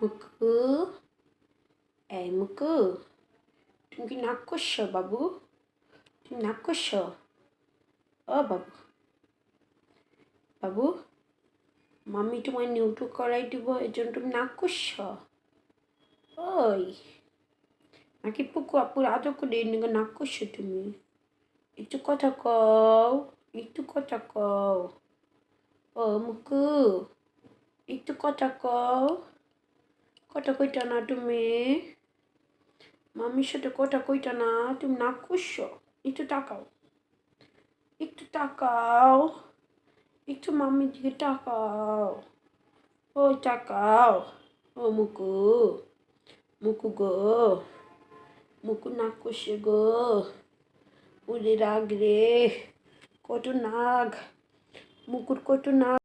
মুকু, এই মুকু, তুমি কি নাক করছো বাবু? তুমি নাক করছো? ও বাবু, বাবু, মাম্মি তোমায় নিউটু করাই দিব, এর জন্য তুমি নাক করছো? ওই নাকি পুকু আপুর আদর করে নাক করছো তুমি? একটু কথা কও, একটু কথা কও। ও মুকু, একটু কথা কও। কথা কইটা না তুমি? মাম্মির সাথে কথা কইটা না? তুমি নাক করছো? একটু তাকাও, একটু তাকাও, একটু মাম্মির দিকে তাকাও। ওই তাকাও। ও মুকু, মুকু গো, মুকু নাক করছে গো। ওরে রাগ রে, কত নাগ, মুকুর কত নাগ।